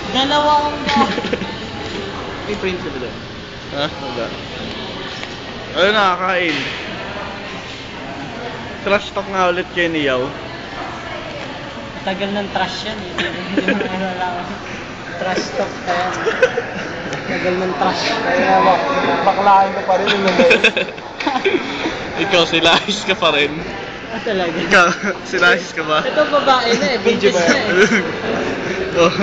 Dalawang May print ka ba doon? Ha? Wala. Ayun na, kakain. Trash talk nga ulit kay Niyaw. Tagal ng trash yan eh. Hindi mo nalala. Trash talk pa yan. Tagal ng trash. Kaya baklain ko pa rin yung nangyay. Ikaw, silahis ka pa rin. Ah, talaga. Ikaw, silahis ka ba? Ito babae na eh. Video Buntis ba na yan? eh. Oh.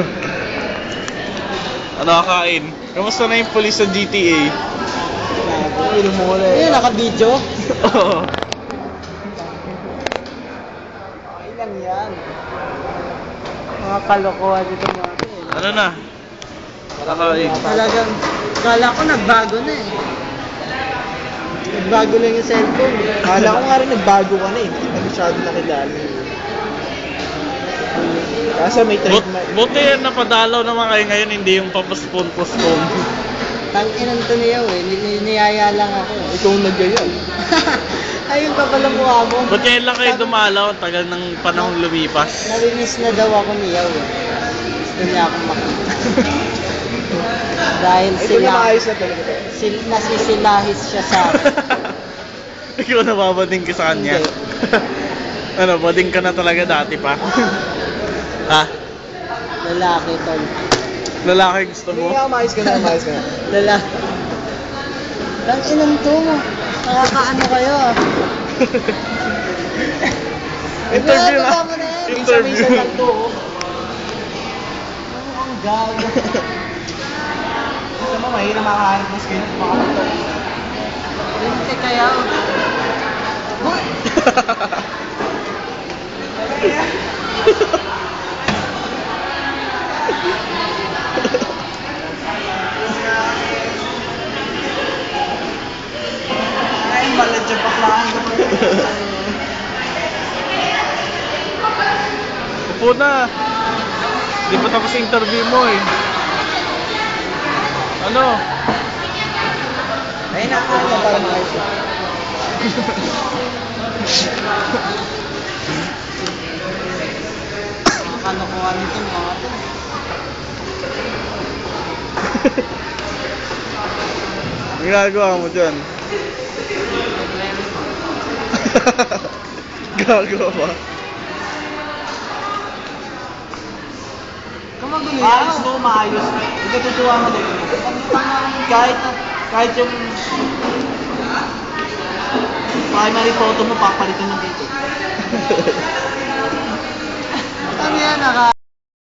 Ano kakain? Kamusta na yung police sa GTA? Inom mo na Ayun, naka-video. Oo. Ilang yan. Mga kalokohan dito mga ito eh. Ano na? Kakain. Talagang, kala ko nagbago na eh. Nagbago lang yung cellphone. Kala ko nga rin nagbago ka na eh. Hindi na masyado nakilala. Kasi may trademark. Buti yan napadalaw naman kayo ngayon, hindi yung papaspon-postpone. Tang-inan to niyaw eh. Niyaya lang ako eh. Ikaw naggayan. Ayun pa pala mukha mo. Ba't ngayon lang kayo dumalaw? Tagal ng panahong lumipas. Narinis na daw ako niyaw eh. Gusto niya akong makita. Dahil Ito na sila, maayos na talaga. nasisilahis siya sa akin. Ikaw nababading ka sa kanya. Hindi. Ano, bading ka na talaga dati pa? Ha? Lalaki tol. Lalaki gusto Hindi mo? nga, maayos ka na, maayos ka na. Lalaki. Tang-inan to mo. Nakakaano kayo ah. Interview na. Baba mo na yan. Interview. Minsan lang to. oh. Ang gago. Gusto mo, mahirap makahanap ng skin at makapagod. Hindi kaya. Ay, malad siya paklahan ko. Upo na. Di pa tapos yung interview mo eh. Ano? Ay, nakuha na para maayos siya. Nakakalokohan nito mga to. Ang ginagawa mo dyan? Gagawa ba? Kamagulo Maayos mo, maayos. Ito tutuwa mo din. Kahit yung primary photo mo, papalitan ng dito. Ano yan, naka...